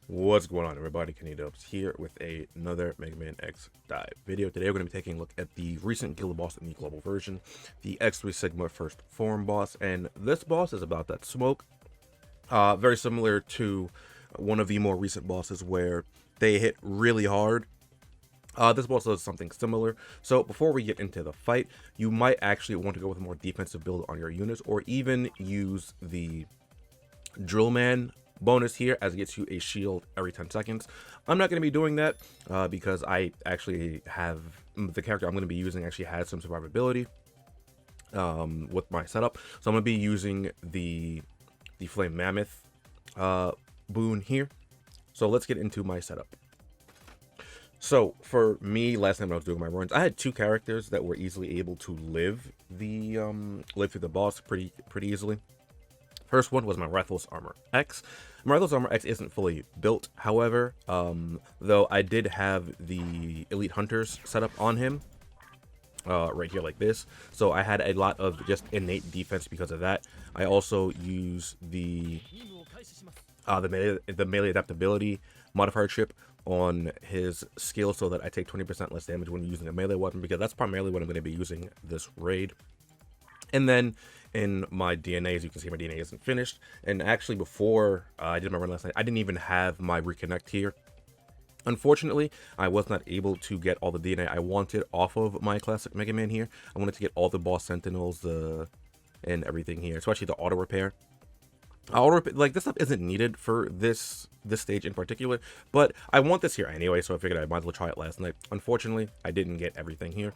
What's going on, everybody? TheKennyDubz here with another Mega Man X dive video. Today we're going to be taking a look at the recent guild boss in the global version, the X3 Sigma First Form boss, and this boss is about that smoke. Very similar to one of the more recent bosses where they hit really hard. This boss does something similar. So before we get into the fight, you might actually want to go with a more defensive build on your units, or even use the Drill Man bonus here, as it gets you a shield every 10 seconds. I'm not going to be doing that because I actually have the character I'm going to be using actually has some survivability with my setup. So I'm going to be using the Flame Mammoth boon here. So let's get into my setup. So for me, last time I was doing my runs, I had two characters that were easily able to live through the boss pretty easily. First one was my Rathless Armor X. My Rathless Armor X isn't fully built, however, though I did have the Elite Hunters set up on him, right here like this. So I had a lot of just innate defense because of that. I also use the melee adaptability modifier chip on his skill so that I take 20% less damage when using a melee weapon, because that's primarily what I'm going to be using this raid. And then in my DNA, as you can see, my DNA isn't finished. And actually, before I did my run last night, I didn't even have my reconnect here. Unfortunately, I was not able to get all the DNA I wanted off of my classic Mega Man here. I wanted to get all the boss sentinels and everything here, especially the auto repair. Like, this stuff isn't needed for this stage in particular, but I want this here anyway, so I figured I might as well try it last night. Unfortunately, I didn't get everything here.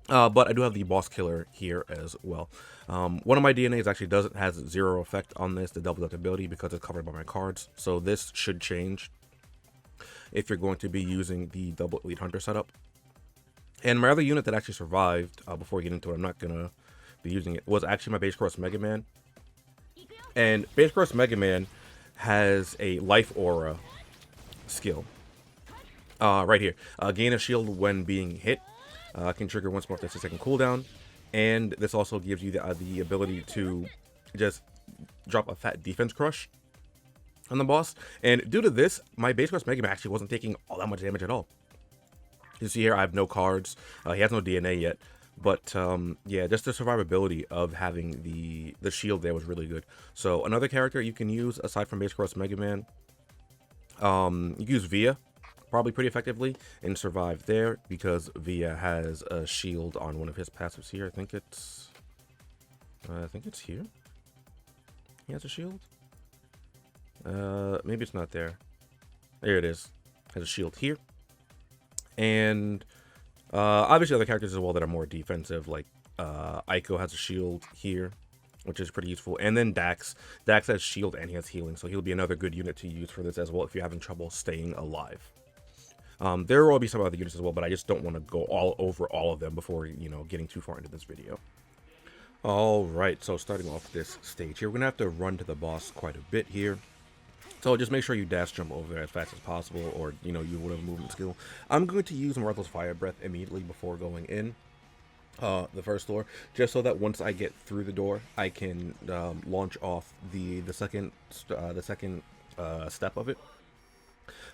But I do have the boss killer here as well. One of my DNAs actually has zero effect on this, the double ability, because it's covered by my cards. So this should change if you're going to be using the double Elite Hunter setup. And my other unit that actually survived, before we get into it, I'm not going to be using it, was actually my Base Cross Mega Man. And Base Cross Mega Man has a Life Aura skill. Right here. Gain a shield when being hit. Can trigger once more after 6-second cooldown, and this also gives you the ability to just drop a fat defense crush on the boss. And due to this, my Base Cross Mega Man actually wasn't taking all that much damage at all. You see here, I have no cards. He has no DNA yet, but yeah, just the survivability of having the shield there was really good. So another character you can use aside from Base Cross Mega Man, you can use Via probably pretty effectively and survive there, because Via has a shield on one of his passives here. I think it's here. He has a shield. Maybe it's not there. There it is. Has a shield here. And obviously other characters as well that are more defensive, like Aiko has a shield here, which is pretty useful. And then Dax has shield and he has healing, so he'll be another good unit to use for this as well if you're having trouble staying alive. There will be some other units as well, but I just don't want to go all over all of them before, getting too far into this video. Alright, so starting off this stage here, we're going to have to run to the boss quite a bit here. So just make sure you dash jump over there as fast as possible, or, you whatever movement skill. I'm going to use Martha's Fire Breath immediately before going in the first door, just so that once I get through the door, I can launch off the second step of it.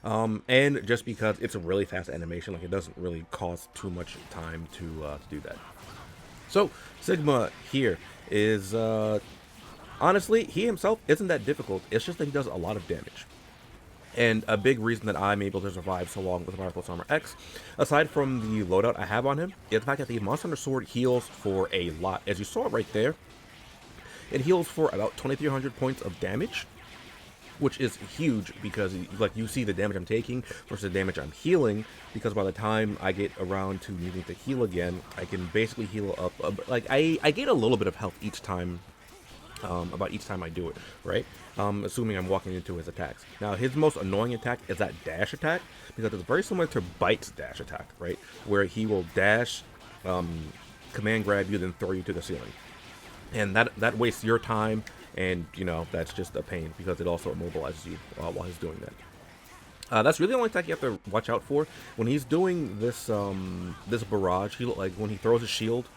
And just because it's a really fast animation, like, it doesn't really cost too much time to do that. So Sigma here is honestly, he himself isn't that difficult. It's just that he does a lot of damage. And a big reason that I'm able to survive so long with my Rathless Armor X, aside from the loadout I have on him, is the fact that the Monster Hunter Sword heals for a lot. As you saw right there, it heals for about 2,300 points of damage, which is huge, because like, you see the damage I'm taking versus the damage I'm healing, because by the time I get around to needing to heal again, I can basically heal up, like, I gain a little bit of health each time, about each time I do it, right? Assuming I'm walking into his attacks. Now, his most annoying attack is that dash attack, because it's very similar to Bite's dash attack, right? Where he will dash, command grab you, then throw you to the ceiling. And that wastes your time, and, that's just a pain, because it also immobilizes you while he's doing that. That's really the only attack you have to watch out for. When he's doing this barrage, when he throws his shield,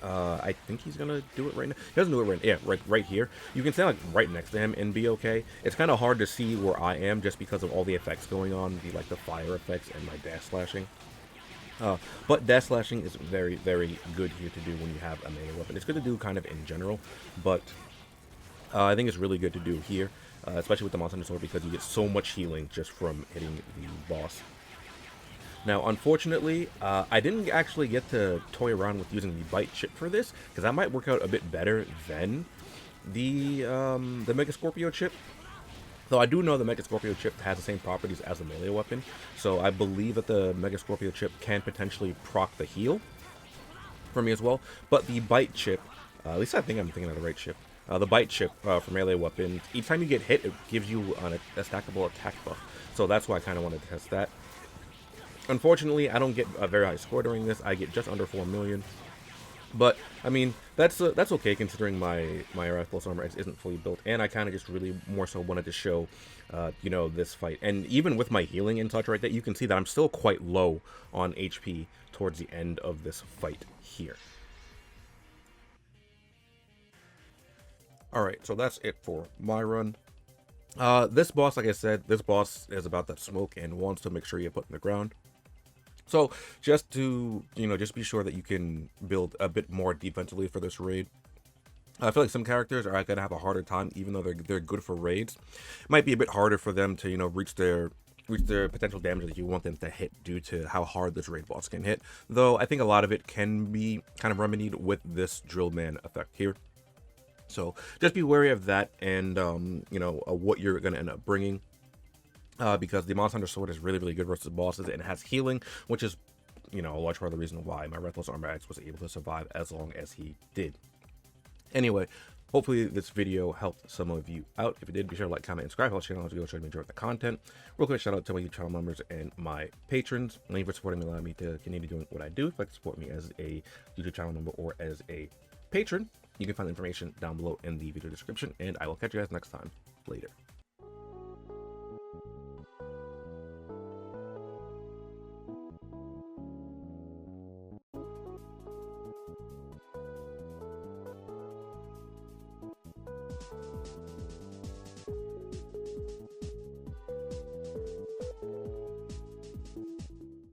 I think he's gonna do it right now. He doesn't do it right. Yeah, right here. You can stand like right next to him and be okay. It's kind of hard to see where I am just because of all the effects going on, the fire effects and my dash slashing. But dash slashing is very, very good here to do when you have a melee weapon. It's good to do kind of in general, but I think it's really good to do here, especially with the Monster Hunter Sword because you get so much healing just from hitting the boss. Now, unfortunately, I didn't actually get to toy around with using the bite chip for this, because that might work out a bit better than the Mega Scorpio chip. Though I do know the Mega Scorpio chip has the same properties as the melee weapon, so I believe that the Mega Scorpio chip can potentially proc the heal for me as well. But the bite chip, at least I think I'm thinking of the right chip. The bite chip for melee weapons, each time you get hit, it gives you a stackable attack buff. So that's why I kind of wanted to test that. Unfortunately, I don't get a very high score during this. I get just under 4 million. But, I mean, that's okay considering my RF Plus Armor X isn't fully built. And I kind of just really more so wanted to show, you know, this fight. And even with my healing and such right there, you can see that I'm still quite low on HP towards the end of this fight here. Alright, so that's it for my run. This boss, like I said, this boss is about that smoke and wants to make sure you put in the ground. So just to, you know, just be sure that you can build a bit more defensively for this raid. I feel like some characters are gonna have a harder time, even though they're good for raids. It might be a bit harder for them to, you know, reach their potential damage that you want them to hit due to how hard this raid boss can hit. Though I think a lot of it can be kind of remedied with this drill man effect here. So just be wary of that and you know, what you're gonna end up bringing. Because the Monster Hunter Sword is really, really good versus bosses, and it has healing, which is, you know, a large part of the reason why my Reckless Armor X was able to survive as long as he did. Anyway, hopefully this video helped some of you out. If it did, be sure to like, comment, and subscribe to the channel as we go, show me enjoy the content. Real quick shout out to my YouTube channel members and my patrons. Thank you for supporting me, allowing me to continue doing what I do. If you'd like to support me as a YouTube channel member or as a patron, you can find the information down below in the video description, and I will catch you guys next time. Later.